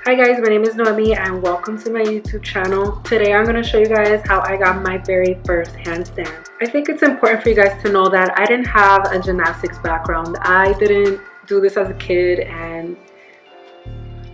Hi guys, my name is Noemi and welcome to my YouTube channel. Today I'm going to show you guys how I got my very first handstand. I think it's important for you guys to know that I didn't have a gymnastics background. I didn't do this as a kid and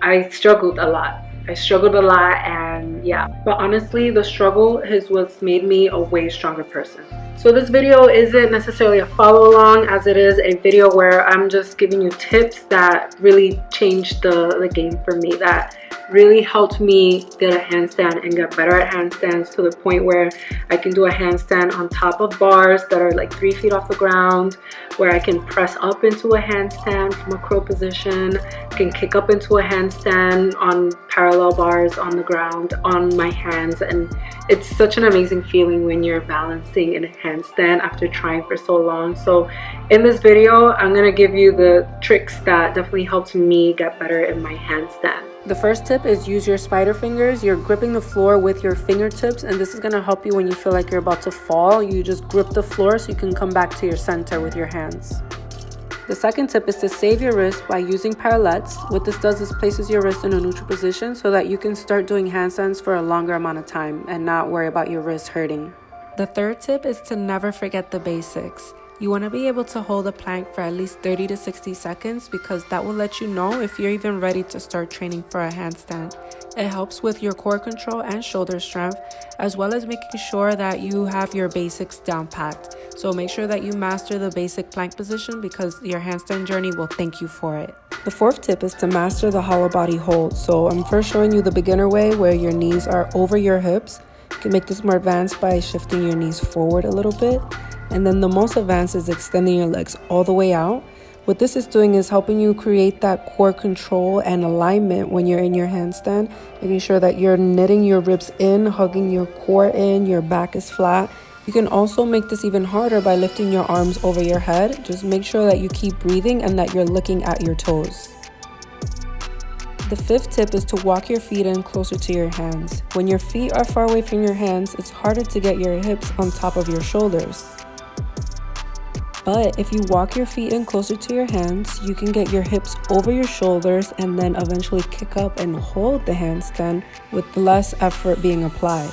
I struggled a lot. And yeah. But honestly, the struggle is what's made me a way stronger person. So this video isn't necessarily a follow along as it is a video where I'm just giving you tips that really changed the game for me, that really helped me get a handstand and get better at handstands to the point where I can do a handstand on top of bars that are like 3 feet off the ground, where I can press up into a handstand from a crow position, I can kick up into a handstand on parallel bars on the ground on my hands, and it's such an amazing feeling when you're balancing in a handstand after trying for so long. So in this video, I'm gonna give you the tricks that definitely helped me get better in my handstand. The first tip is use your spider fingers. You're gripping the floor with your fingertips, and this is going to help you when you feel like you're about to fall. You just grip the floor so you can come back to your center with your hands. The second tip is to save your wrist by using parallettes. What this does is places your wrist in a neutral position so that you can start doing handstands for a longer amount of time and not worry about your wrist hurting. The third tip is to never forget the basics. You want to be able to hold a plank for at least 30 to 60 seconds because that will let you know if you're even ready to start training for a handstand. It helps with your core control and shoulder strength, as well as making sure that you have your basics down packed. So make sure that you master the basic plank position because your handstand journey will thank you for it. The fourth tip is to master the hollow body hold. So I'm first showing you the beginner way where your knees are over your hips. You can make this more advanced by shifting your knees forward a little bit. And then the most advanced is extending your legs all the way out. What this is doing is helping you create that core control and alignment when you're in your handstand, making sure that you're knitting your ribs in, hugging your core in, your back is flat. You can also make this even harder by lifting your arms over your head. Just make sure that you keep breathing and that you're looking at your toes. The fifth tip is to walk your feet in closer to your hands. When your feet are far away from your hands, it's harder to get your hips on top of your shoulders. But if you walk your feet in closer to your hands, you can get your hips over your shoulders and then eventually kick up and hold the handstand with less effort being applied.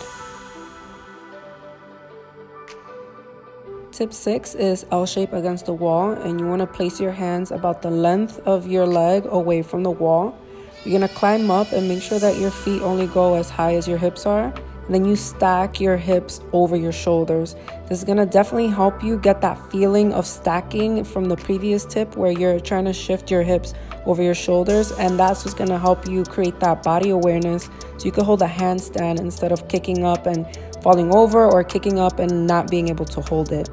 Tip 6 is L-shape against the wall, and you want to place your hands about the length of your leg away from the wall. You're going to climb up and make sure that your feet only go as high as your hips are. And then you stack your hips over your shoulders. This is going to definitely help you get that feeling of stacking from the previous tip where you're trying to shift your hips over your shoulders, and that's what's going to help you create that body awareness so you can hold a handstand instead of kicking up and falling over or kicking up and not being able to hold it.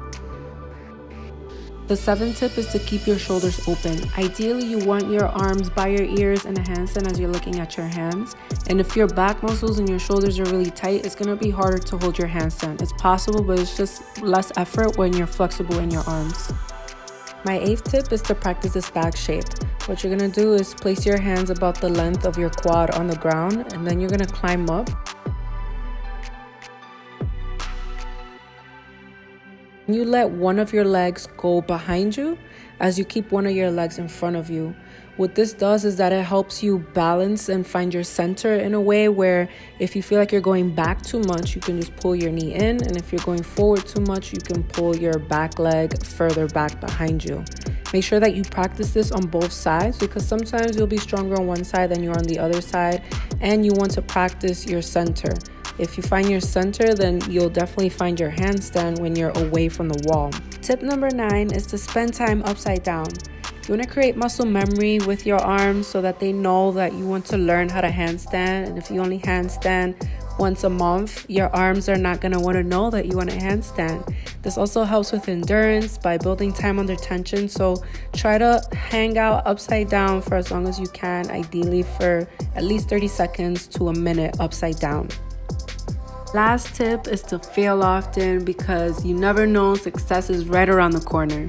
The seventh tip is to keep your shoulders open. Ideally, you want your arms by your ears in a handstand as you're looking at your hands. And if your back muscles and your shoulders are really tight, it's going to be harder to hold your handstand. It's possible, but it's just less effort when you're flexible in your arms. My eighth tip is to practice this back shape. What you're going to do is place your hands about the length of your quad on the ground, and then you're going to climb up. You let one of your legs go behind you as you keep one of your legs in front of you. What this does is that it helps you balance and find your center in a way where if you feel like you're going back too much, you can just pull your knee in, and if you're going forward too much, you can pull your back leg further back behind you. Make sure that you practice this on both sides because sometimes you'll be stronger on one side than you're on the other side, and you want to practice your center. If you find your center, then you'll definitely find your handstand when you're away from the wall. Tip number 9 is to spend time upside down. You want to create muscle memory with your arms so that they know that you want to learn how to handstand. And if you only handstand once a month, your arms are not going to want to know that you want to handstand. This also helps with endurance by building time under tension. So try to hang out upside down for as long as you can, ideally for at least 30 seconds to a minute upside down. Last tip is to fail often because you never know, success is right around the corner.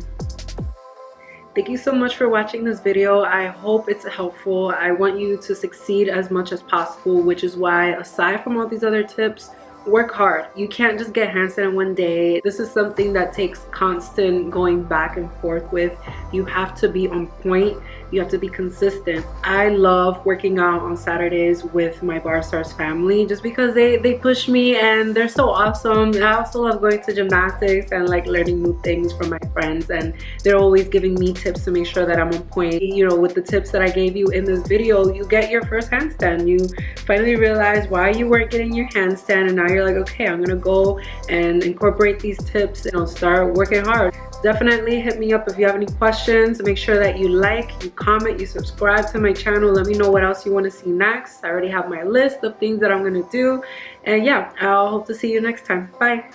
Thank you so much for watching this video. I hope it's helpful. I want you to succeed as much as possible, which is why aside from all these other tips, work hard. You can't just get handstand in one day. This is something that takes constant going back and forth with. You have to be on point. You have to be consistent. I love working out on Saturdays with my Bar Stars family just because they push me and they're so awesome. And I also love going to gymnastics and like learning new things from my friends, and they're always giving me tips to make sure that I'm on point. You know, with the tips that I gave you in this video, you get your first handstand. You finally realize why you weren't getting your handstand, and now you're like, okay, I'm gonna go and incorporate these tips, you know, start working hard. Definitely hit me up if you have any questions. Make sure that you like, you comment, you subscribe to my channel. Let me know what else you want to see next. I already have my list of things that I'm going to do. And yeah, I'll hope to see you next time. Bye.